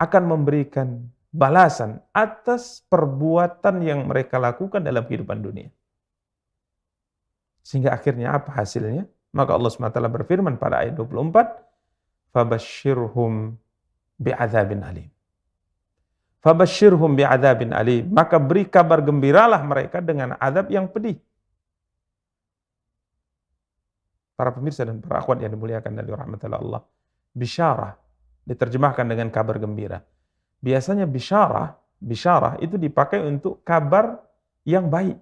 akan memberikan balasan atas perbuatan yang mereka lakukan dalam kehidupan dunia. Sehingga akhirnya apa hasilnya? Maka Allah SWT berfirman pada ayat 24, "Fabashshirhum bi'adzabin alim." Fabashshirhum bi'adzabin alim. Maka beri kabar gembiralah mereka dengan azab yang pedih. Para pemirsa dan para akhwat yang dimuliakan dari rahmatullah Allah, bisyarah diterjemahkan dengan kabar gembira. Biasanya bisyarah itu dipakai untuk kabar yang baik.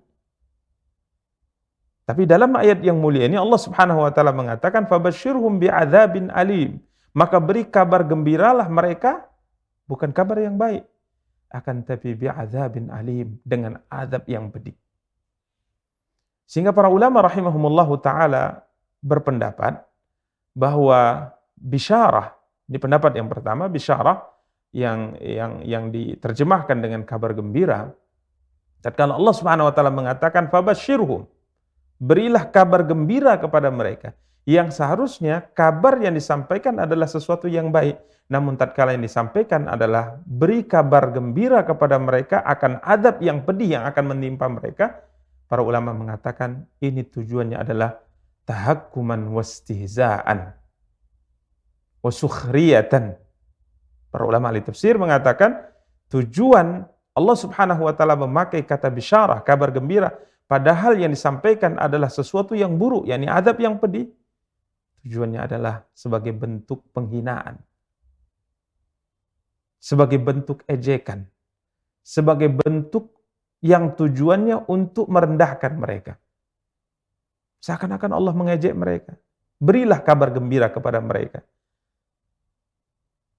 Tapi dalam ayat yang mulia ini Allah Subhanahu wa taala mengatakan fabashshirhum bi'adzabin alim. Maka beri kabar gembiralah mereka, bukan kabar yang baik, akan tapi bi'adzabin alim, dengan azab yang pedih. Sehingga para ulama rahimahumullahu taala berpendapat bahwa bisyarah, ini pendapat yang pertama, bisyarah yang diterjemahkan dengan kabar gembira. Tatkala Allah Subhanahu wa taala mengatakan fabashshirhum, berilah kabar gembira kepada mereka, yang seharusnya kabar yang disampaikan adalah sesuatu yang baik. Namun tatkala yang disampaikan adalah beri kabar gembira kepada mereka akan azab yang pedih yang akan menimpa mereka. Para ulama mengatakan ini tujuannya adalah tahakkuman wastihza'an wa sukhriyatan. Para ulama ahli tafsir mengatakan tujuan Allah Subhanahu wa taala memakai kata bisyarah, kabar gembira, padahal yang disampaikan adalah sesuatu yang buruk, yakni azab yang pedih. Tujuannya adalah sebagai bentuk penghinaan, sebagai bentuk ejekan, sebagai bentuk yang tujuannya untuk merendahkan mereka. Seakan-akan Allah mengejek mereka. Berilah kabar gembira kepada mereka.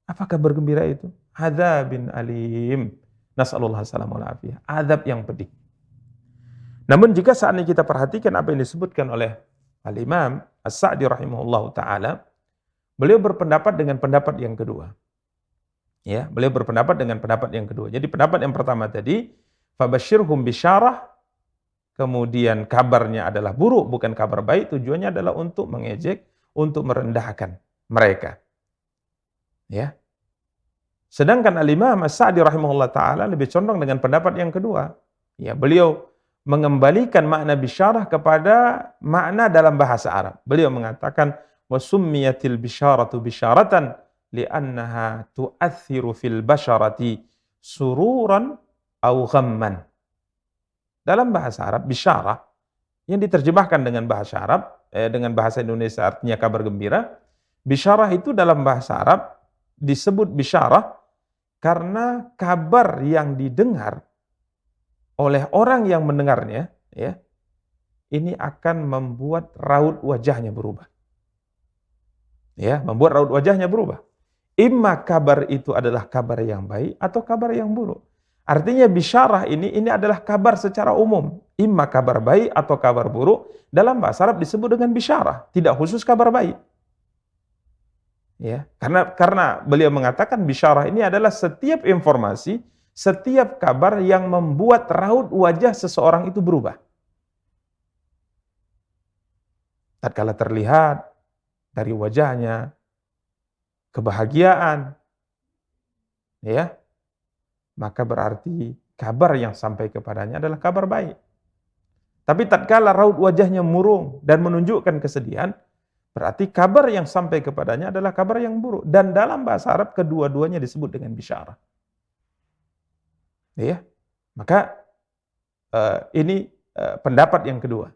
Apa kabar gembira itu? Adzabin alim. Nas'alullah salamul afiyah. Azab yang pedih. Namun jika saat ini kita perhatikan apa yang disebutkan oleh Al-Imam As-Sa'di rahimahullahu ta'ala, beliau berpendapat dengan pendapat yang kedua. Ya, beliau berpendapat dengan pendapat yang kedua. Jadi pendapat yang pertama tadi, fabashshirhum bisyarah, kemudian kabarnya adalah buruk, bukan kabar baik, tujuannya adalah untuk mengejek, untuk merendahkan mereka. Ya. Sedangkan Al-Imam As-Sa'di rahimahullah ta'ala lebih condong dengan pendapat yang kedua. Ya, beliau mengembalikan makna bisyarah kepada makna dalam bahasa Arab. Beliau mengatakan wasummiyatil bisyaratu bisyaratan li'annaha tu'athiru fil basyarati sururan au ghamman. Dalam bahasa Arab bisyarah yang diterjemahkan dengan bahasa Arab dengan bahasa Indonesia artinya kabar gembira. Bisyarah itu dalam bahasa Arab disebut bisyarah karena kabar yang didengar oleh orang yang mendengarnya, ya, ini akan membuat raut wajahnya berubah. Ya, membuat raut wajahnya berubah. Imma kabar itu adalah kabar yang baik atau kabar yang buruk. Artinya bisyarah ini adalah kabar secara umum. Imma kabar baik atau kabar buruk. Dalam bahasa Arab disebut dengan bisyarah, tidak khusus kabar baik. Ya, karena beliau mengatakan bisyarah ini adalah setiap informasi, setiap kabar yang membuat raut wajah seseorang itu berubah. Tatkala terlihat dari wajahnya kebahagiaan, ya, maka berarti kabar yang sampai kepadanya adalah kabar baik. Tapi tatkala raut wajahnya murung dan menunjukkan kesedihan, berarti kabar yang sampai kepadanya adalah kabar yang buruk. Dan dalam bahasa Arab kedua-duanya disebut dengan bisyarah. Ya, maka ini pendapat yang kedua.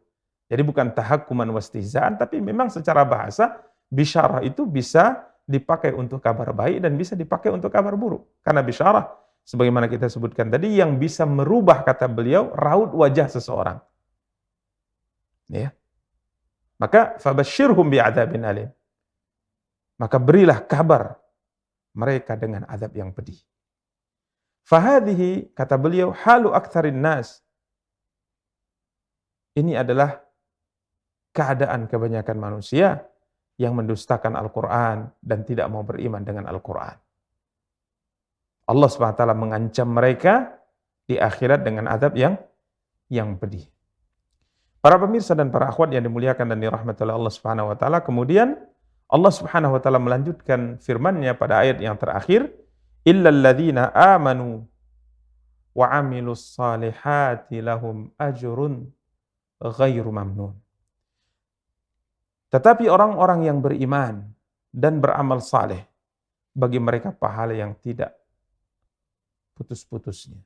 Jadi bukan tahakkuman wastihzaan, tapi memang secara bahasa bisyarah itu bisa dipakai untuk kabar baik dan bisa dipakai untuk kabar buruk. Karena bisyarah, sebagaimana kita sebutkan tadi, yang bisa merubah, kata beliau, raut wajah seseorang. Ya. Maka fabasyirhum bi'adzabin alim. Maka berilah kabar mereka dengan azab yang pedih. Fahadhihi, kata beliau, halu aktsarin nas. Ini adalah keadaan kebanyakan manusia yang mendustakan Al-Quran dan tidak mau beriman dengan Al-Quran. Allah SWT mengancam mereka di akhirat dengan azab yang pedih. Para pemirsa dan para akhwat yang dimuliakan dan dirahmati oleh Allah Subhanahu wa taala, kemudian Allah Subhanahu wa taala melanjutkan firman-Nya pada ayat yang terakhir, illal ladzina amanu wa 'amilus salihati lahum ajrun ghairu mamnun. Tetapi orang-orang yang beriman dan beramal saleh, bagi mereka pahala yang tidak putus-putusnya.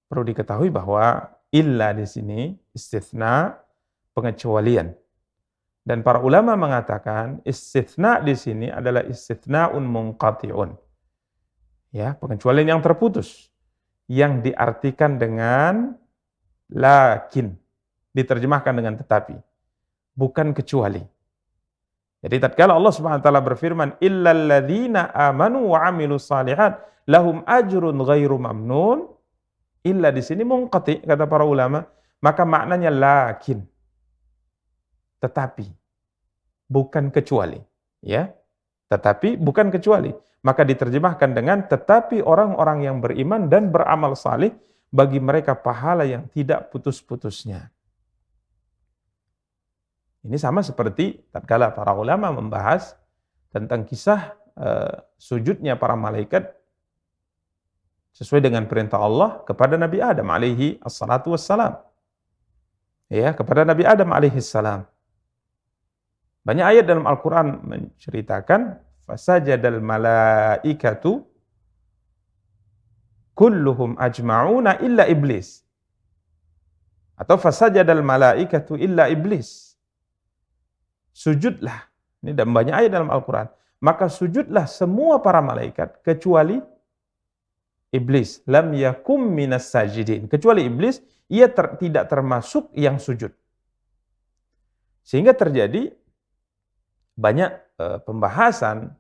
Perlu diketahui bahwa illa di sini istitsna, pengecualian. Dan para ulama mengatakan istitsna di sini adalah istitsnaun munqati'un. Ya, pengecualian yang terputus, yang diartikan dengan lakin, diterjemahkan dengan tetapi, bukan kecuali. Jadi tatkala Allah Subhanahu wa taala berfirman illal ladzina amanu wa 'amilus shalihat lahum ajrun ghairu mamnun, illa di sini munqati, kata para ulama, maka maknanya lakin, tetapi, bukan kecuali, ya. Tetapi bukan kecuali, maka diterjemahkan dengan tetapi orang-orang yang beriman dan beramal saleh, bagi mereka pahala yang tidak putus-putusnya. Ini sama seperti tatkala para ulama membahas tentang kisah sujudnya para malaikat sesuai dengan perintah Allah kepada Nabi Adam alaihi assalatu wassalam. Ya, kepada Nabi Adam alaihi salam. Banyak ayat dalam Al-Quran menceritakan fasajadal malaikatu kulluhum ajma'una illa iblis. Atau fasajadal malaikatu illa iblis. Sujudlah. Ini dalam banyak ayat dalam Al-Quran. Maka sujudlah semua para malaikat kecuali iblis. Lam yakum minas sajidin. Kecuali iblis, ia tidak termasuk yang sujud. Sehingga terjadi banyak pembahasan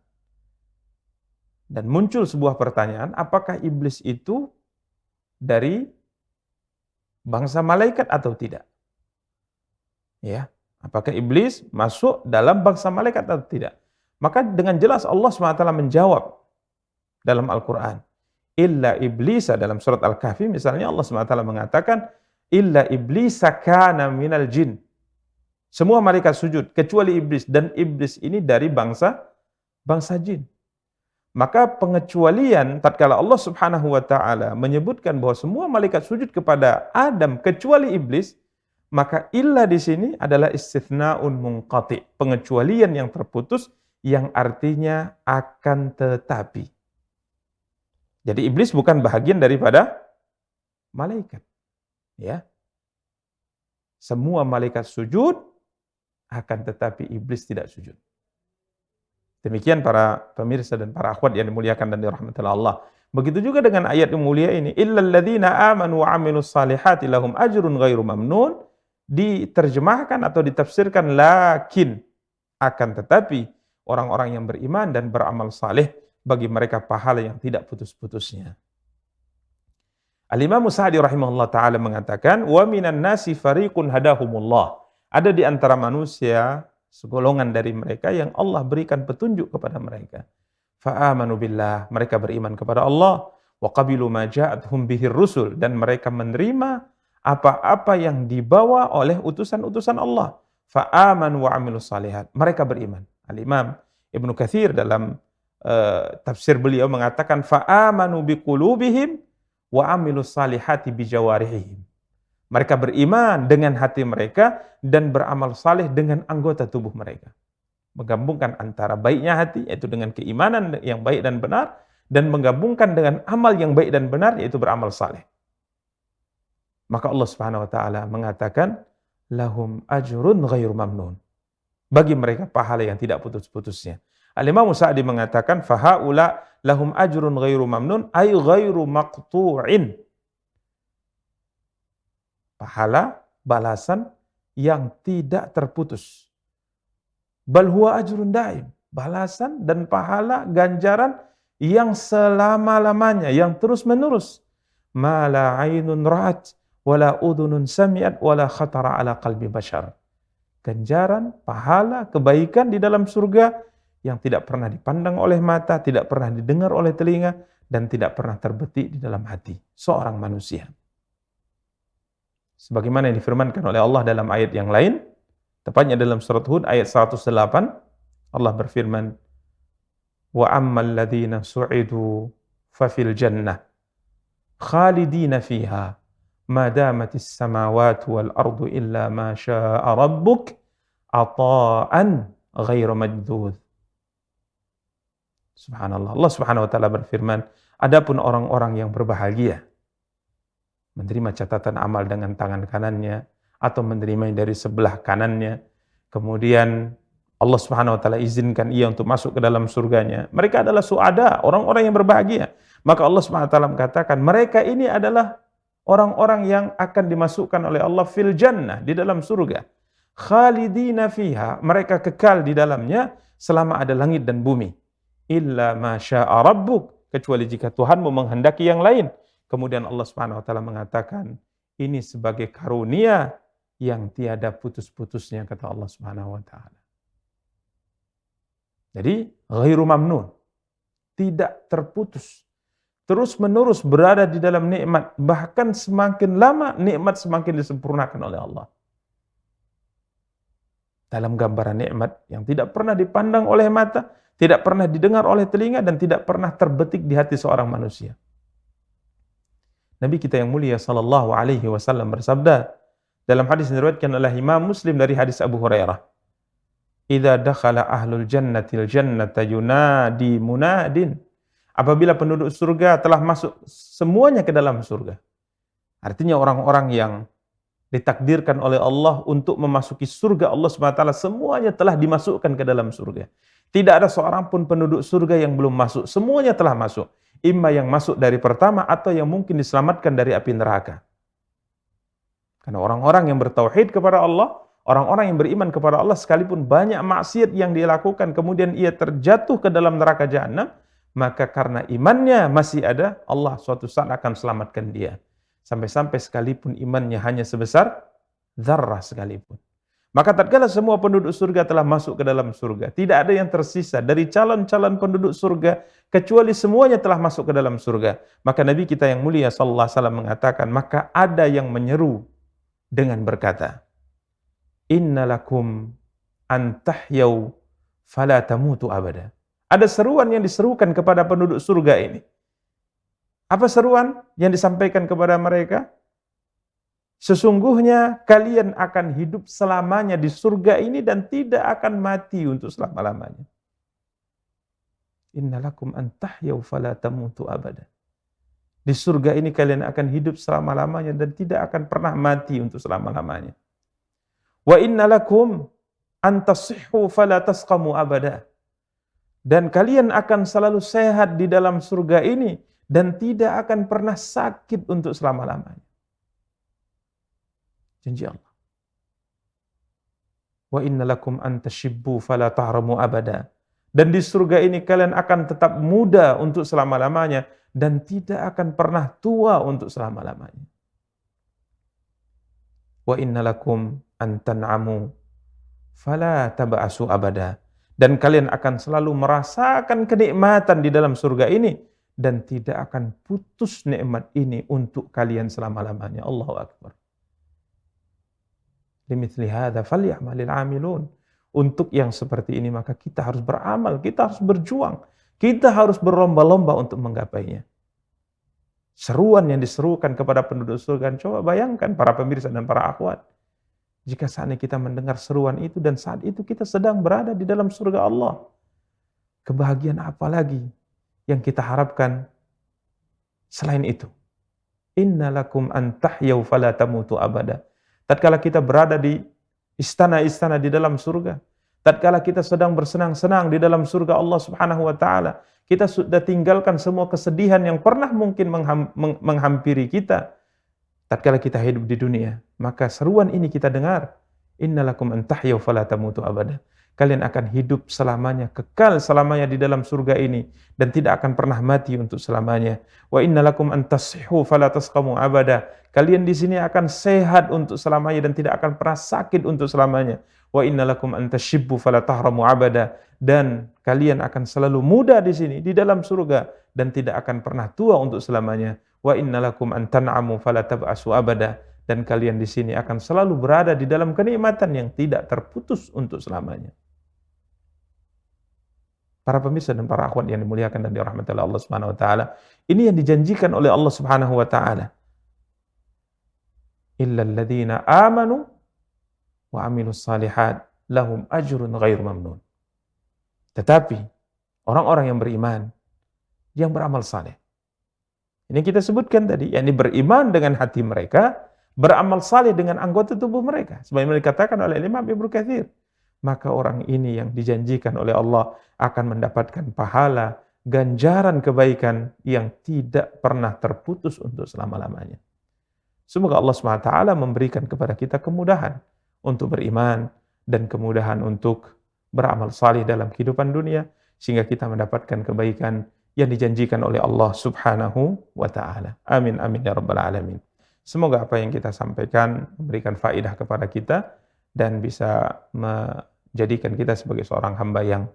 dan muncul sebuah pertanyaan, apakah iblis itu dari bangsa malaikat atau tidak? Ya. Apakah iblis masuk dalam bangsa malaikat atau tidak? Maka dengan jelas Allah SWT menjawab dalam Al-Quran. Illa iblisa, dalam surat Al-Kahfi misalnya Allah SWT mengatakan, illa iblisa kana minal jin. Semua malaikat sujud, kecuali iblis. Dan iblis ini dari bangsa jin. Maka pengecualian, tatkala Allah Subhanahu wa ta'ala menyebutkan bahwa semua malaikat sujud kepada Adam kecuali iblis, maka illa di sini adalah istitsnaun munqati, pengecualian yang terputus, yang artinya akan tetapi. Jadi iblis bukan bahagian daripada malaikat. Ya. Semua malaikat sujud, akan tetapi iblis tidak sujud. Demikian para pemirsa dan para akhwat yang dimuliakan dan dirahmati Allah. Begitu juga dengan ayat yang mulia ini, illal ladzina amanu wa 'amilus salihati lahum ajrun ghairu mamnun, diterjemahkan atau ditafsirkan lakin, akan tetapi orang-orang yang beriman dan beramal saleh, bagi mereka pahala yang tidak putus-putusnya. Al-Imam Sa'di rahimahullah ta'ala mengatakan, wa minan nasi fariqun hadahumullah. Ada di antara manusia segolongan dari mereka yang Allah berikan petunjuk kepada mereka. Fa'amanu billah, mereka beriman kepada Allah, wa qabilu ma ja'athum bihir rusul, dan mereka menerima apa-apa yang dibawa oleh utusan-utusan Allah. Fa'amanu wa 'amilus shalihat, mereka beriman. Al-Imam Ibnu Katsir dalam tafsir beliau mengatakan fa'amanu biqulubihim wa 'amilus salihati bijawarihim. Mereka beriman dengan hati mereka dan beramal saleh dengan anggota tubuh mereka. Menggabungkan antara baiknya hati, yaitu dengan keimanan yang baik dan benar, dan menggabungkan dengan amal yang baik dan benar, yaitu beramal saleh. Maka Allah Subhanahu wa taala mengatakan lahum ajrun ghairu mamnun. Bagi mereka pahala yang tidak putus-putusnya. Al-Imam Sa'di mengatakan fahaula lahum ajrun ghairu mamnun ay ghairu maqtu'in. Pahala, balasan yang tidak terputus. Bal huwa ajrun daim. Balasan dan pahala, ganjaran yang selama-lamanya, yang terus-menerus. Ma la ainun ra'at, wala udhunun sami'at, wala khatara ala qalbi bashar. Ganjaran, pahala, kebaikan di dalam surga yang tidak pernah dipandang oleh mata, tidak pernah didengar oleh telinga, dan tidak pernah terbetik di dalam hati seorang manusia. Sebagaimana yang difirmankan oleh Allah dalam ayat yang lain, tepatnya dalam surat Hud ayat 108, Allah berfirman, wa ammal ladzina su'idu fa fil jannah khalidina fiha ma damatis samawati wal ardu illa ma syaa rabbuk ata'an ghairu majdud. Subhanallah. Allah Subhanahu wa taala berfirman, adapun orang-orang yang berbahagia menerima catatan amal dengan tangan kanannya atau menerima dari sebelah kanannya, kemudian Allah Subhanahu wa taala izinkan ia untuk masuk ke dalam surganya. Mereka adalah suada, orang-orang yang berbahagia. Maka Allah Subhanahu wa taala mengatakan, mereka ini adalah orang-orang yang akan dimasukkan oleh Allah fil jannah, di dalam surga. Khalidina fiha, mereka kekal di dalamnya selama ada langit dan bumi. Illa ma syaa rabbuk, kecuali jika Tuhanmu menghendaki yang lain. Kemudian Allah Subhanahu wa taala mengatakan, ini sebagai karunia yang tiada putus-putusnya, kata Allah Subhanahu wa taala. Jadi ghairu mamnun, tidak terputus, terus-menerus berada di dalam nikmat, bahkan semakin lama nikmat semakin disempurnakan oleh Allah. Dalam gambaran nikmat yang tidak pernah dipandang oleh mata, tidak pernah didengar oleh telinga, dan tidak pernah terbetik di hati seorang manusia. Nabi kita yang mulia sallallahu alaihi wasallam bersabda dalam hadis yang diriwayatkan oleh Imam Muslim dari hadis Abu Hurairah, "Idza dakhala ahlul jannatil jannata yunadi munadin." Apabila penduduk surga telah masuk semuanya ke dalam surga. Artinya orang-orang yang ditakdirkan oleh Allah untuk memasuki surga Allah Subhanahu wa taala semuanya telah dimasukkan ke dalam surga. Tidak ada seorang pun penduduk surga yang belum masuk, semuanya telah masuk. Imma yang masuk dari pertama atau yang mungkin diselamatkan dari api neraka. Karena orang-orang yang bertauhid kepada Allah, orang-orang yang beriman kepada Allah, sekalipun banyak maksiat yang dia lakukan, kemudian ia terjatuh ke dalam neraka jahanam, maka karena imannya masih ada, Allah suatu saat akan selamatkan dia. Sampai-sampai sekalipun imannya hanya sebesar zarrah sekalipun. Maka tatkala semua penduduk surga telah masuk ke dalam surga, tidak ada yang tersisa dari calon-calon penduduk surga, kecuali semuanya telah masuk ke dalam surga. Maka Nabi kita yang mulia sallallahu alaihi wasallam mengatakan, maka ada yang menyeru dengan berkata, innalakum antahyau fala tamutu abada. Ada seruan yang diserukan kepada penduduk surga ini. Apa seruan yang disampaikan kepada mereka? Sesungguhnya kalian akan hidup selamanya di surga ini dan tidak akan mati untuk selama-lamanya. Innalakum antahyau fala tamutu abada. Di surga ini kalian akan hidup selama-lamanya dan tidak akan pernah mati untuk selama-lamanya. Wa innalakum antasihhu fala tasqamu abada. Dan kalian akan selalu sehat di dalam surga ini dan tidak akan pernah sakit untuk selama-lamanya. Janji Allah. Wa innalakum antashibbu fala tahramu abada. Dan di surga ini kalian akan tetap muda untuk selama-lamanya dan tidak akan pernah tua untuk selama-lamanya. Wa innalakum antan'amu fala taba'asu abada. Dan kalian akan selalu merasakan kenikmatan di dalam surga ini dan tidak akan putus nikmat ini untuk kalian selama-lamanya. Allahu akbar. Limithli hadza falyamalil 'amilun. Untuk yang seperti ini maka kita harus beramal, kita harus berjuang, kita harus berlomba-lomba untuk menggapainya. Seruan yang diserukan kepada penduduk surga, coba bayangkan para pemirsa dan para akhwat, jika saatnya kita mendengar seruan itu dan saat itu kita sedang berada di dalam surga Allah, kebahagiaan apa lagi yang kita harapkan selain itu? innalakum an tahyau fala tamutu abada. Tatkala kita berada di istana-istana di dalam surga, tatkala kita sedang bersenang-senang di dalam surga Allah Subhanahu wa taala, kita sudah tinggalkan semua kesedihan yang pernah mungkin menghampiri kita tatkala kita hidup di dunia, maka seruan ini kita dengar, innalakum an tahyau fala tamutu abada. Kalian akan hidup selamanya, kekal selamanya di dalam surga ini dan tidak akan pernah mati untuk selamanya. Wa innalakum an tasihhu fala tasqamu abada. Kalian di sini akan sehat untuk selamanya dan tidak akan pernah sakit untuk selamanya. Wa innalakum an tashibbu fala tahramu abada. Dan kalian akan selalu muda di sini di dalam surga dan tidak akan pernah tua untuk selamanya. Wa innalakum an tan'amu fala tab'asu abada. Dan kalian di sini akan selalu berada di dalam kenikmatan yang tidak terputus untuk selamanya. Para pemirsa dan para akhwat yang dimuliakan dan dirahmati oleh Allah Subhanahu wa taala, ini yang dijanjikan oleh Allah Subhanahu wa taala. Illal ladzina amanu wa amilus salihat lahum ajrun ghairu mamnun. Tetapi orang-orang yang beriman, yang beramal saleh. Ini kita sebutkan tadi, yakni beriman dengan hati mereka, beramal saleh dengan anggota tubuh mereka. Sebagaimana dikatakan oleh Imam Ibnu Katsir, maka orang ini yang dijanjikan oleh Allah akan mendapatkan pahala, ganjaran kebaikan yang tidak pernah terputus untuk selama-lamanya. Semoga Allah SWT memberikan kepada kita kemudahan untuk beriman dan kemudahan untuk beramal saleh dalam kehidupan dunia, sehingga kita mendapatkan kebaikan yang dijanjikan oleh Allah Subhanahu wa ta'ala. Amin, amin ya rabbal alamin. Semoga apa yang kita sampaikan memberikan faedah kepada kita dan bisa menjadikan kita sebagai seorang hamba yang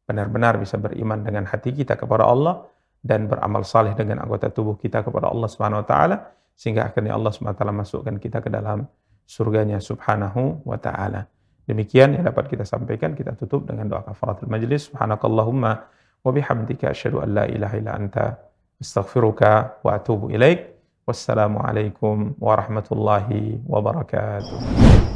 benar-benar bisa beriman dengan hati kita kepada Allah dan beramal saleh dengan anggota tubuh kita kepada Allah Subhanahu wa taala, sehingga akhirnya Allah Subhanahu wa taala masukkan kita ke dalam surganya Subhanahu wa taala. Demikian yang dapat kita sampaikan. Kita tutup dengan doa kafaratul majlis. Subhanakallahumma wa bihamdika asyhadu an la ilaha illa anta astaghfiruka wa atubu ilaik. Wassalamualaikum warahmatullahi wabarakatuh.